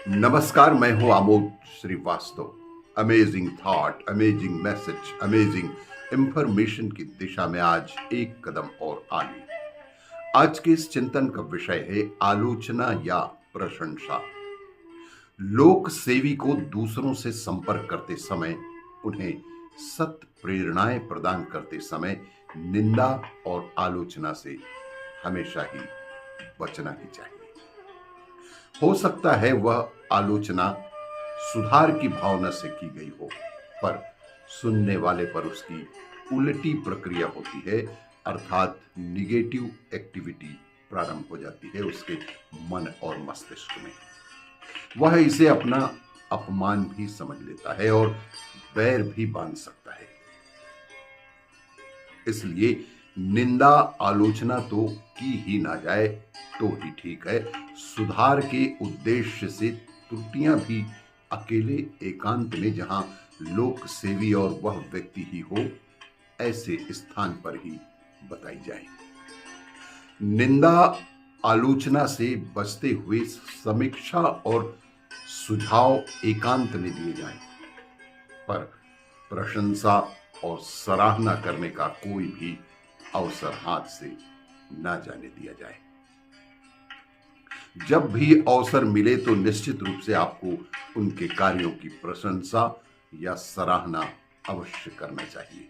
नमस्कार, मैं हूं Amod Shrivastava. Amazing thought, amazing message, amazing information की दिशा में आज एक कदम और आगे। आज के इस चिंतन का विषय है आलोचना या प्रशंसा। लोक सेवी को दूसरों से संपर्क करते समय, उन्हें सत प्रेरणाएं प्रदान करते समय निंदा और आलोचना से हमेशा ही बचना ही चाहिए। हो सकता है वह आलोचना सुधार की भावना से की गई हो, पर सुनने वाले पर उसकी उल्टी प्रक्रिया होती है, अर्थात निगेटिव एक्टिविटी प्रारंभ हो जाती है उसके मन और मस्तिष्क में। वह इसे अपना अपमान भी समझ लेता है और बैर भी बांध सकता है। इसलिए निंदा आलोचना तो की ही ना जाए तो ही ठीक है। सुधार के उद्देश्य से त्रुटियां भी अकेले एकांत में, जहां लोक सेवी और वह व्यक्ति ही हो, ऐसे स्थान पर ही बताई जाए। निंदा आलोचना से बचते हुए समीक्षा और सुझाव एकांत में दिए जाएं, पर प्रशंसा और सराहना करने का कोई भी अवसर हाथ से ना जाने दिया जाए। जब भी अवसर मिले तो निश्चित रूप से आपको उनके कार्यों की प्रशंसा या सराहना अवश्य करना चाहिए।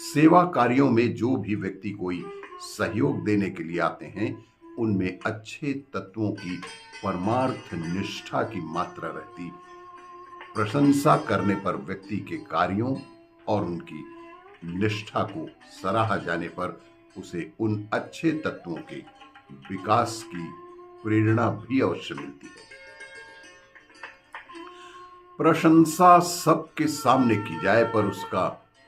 सेवा कार्यों में जो भी व्यक्ति कोई सहयोग देने के लिए आते हैं, उनमें अच्छे तत्वों की परमार्थ निष्ठा की मात्रा रहती। प्रशंसा करने पर व्यक्ति के कार्यों और उनकी निष्ठा को सराहा जाने पर उसे उन अच्छे तत्वों के विकास की प्रेरणा भी अवश्य मिलती है। प्रशंसा सबके सामने की जाए, पर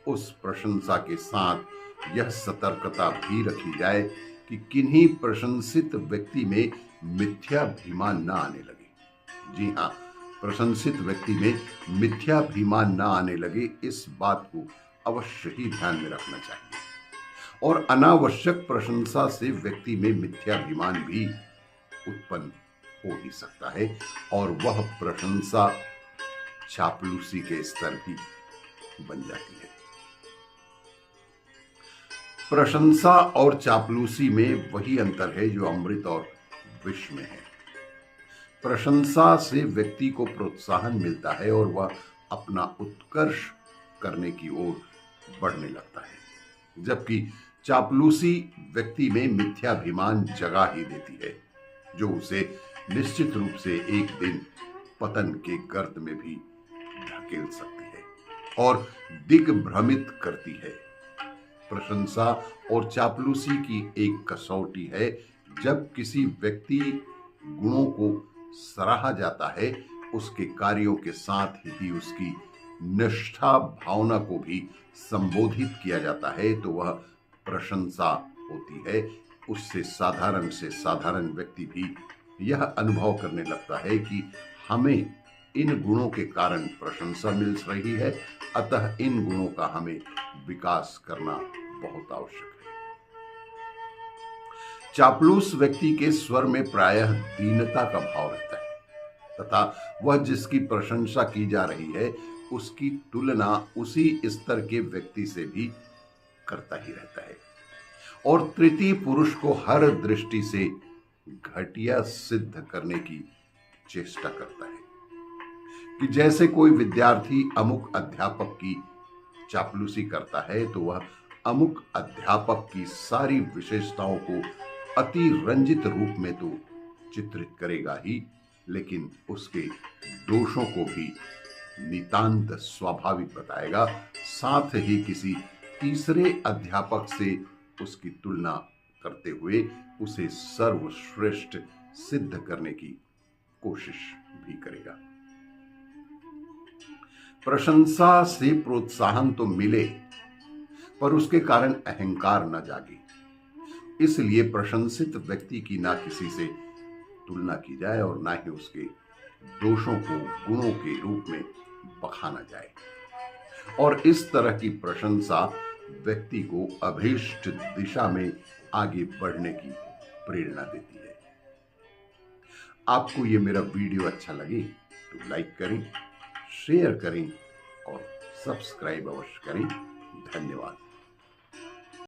उस प्रशंसा के साथ यह सतर्कता भी रखी जाए कि किन्हीं प्रशंसित व्यक्ति में मिथ्याभिमान न आने लगे। जी हाँ, प्रशंसित व्यक्ति में मिथ्याभिमान न आने लगे, इस बात को अवश्य ही ध्यान में रखना चाहिए। और अनावश्यक प्रशंसा से व्यक्ति में मिथ्याभिमान भी उत्पन्न हो ही सकता है, और वह प्रशंसा चापलूसी के स्तर भी बन जाती है। प्रशंसा और चापलूसी में वही अंतर है जो अमृत और विष में है। प्रशंसा से व्यक्ति को प्रोत्साहन मिलता है और वह अपना उत्कर्ष करने की ओर बढ़ने लगता है, जबकि चापलूसी व्यक्ति में मिथ्याभिमान जगा ही देती है, जो उसे निश्चित रूप से एक दिन पतन के गर्त में भी धकेल सकती है और दिग्भ्रमित करती है। प्रशंसा और चापलूसी की एक कसौटी है। जब किसी व्यक्ति गुणों को सराहा जाता है, उसके कार्यों के साथ ही उसकी निष्ठा भावना को भी संबोधित किया जाता है, तो वह प्रशंसा होती है। उससे साधारण से साधारण व्यक्ति भी यह अनुभव करने लगता है कि हमें इन गुणों के कारण प्रशंसा मिल रही है, अतः इन गुणों का हमें विकास करना बहुत आवश्यक है। चापलूस व्यक्ति के स्वर में प्रायः दीनता का भाव रहता है, तथा वह जिसकी प्रशंसा की जा रही है उसकी तुलना उसी स्तर के व्यक्ति से भी करता ही रहता है, और तृतीय पुरुष को हर दृष्टि से घटिया सिद्ध करने की चेष्टा करता है। कि जैसे कोई विद्यार्थी अमुक अध्यापक की चापलूसी करता है, तो वह अमुक अध्यापक की सारी विशेषताओं को अति रंजित रूप में तो चित्रित करेगा ही, लेकिन उसके दोषों को भी नितांत स्वाभाविक बताएगा। साथ ही किसी तीसरे अध्यापक से उसकी तुलना करते हुए उसे सर्वश्रेष्ठ सिद्ध करने की कोशिश भी करेगा। प्रशंसा से प्रोत्साहन तो मिले, पर उसके कारण अहंकार न जागे। इसलिए प्रशंसित व्यक्ति की ना किसी से तुलना की जाए और ना ही उसके दोषों को गुणों के रूप में बखाना जाए। और इस तरह की प्रशंसा व्यक्ति को अभीष्ट दिशा में आगे बढ़ने की प्रेरणा देती है। आपको ये मेरा वीडियो अच्छा लगे तो लाइक करें, शेयर करें और सब्सक्राइब अवश्य करें। धन्यवाद।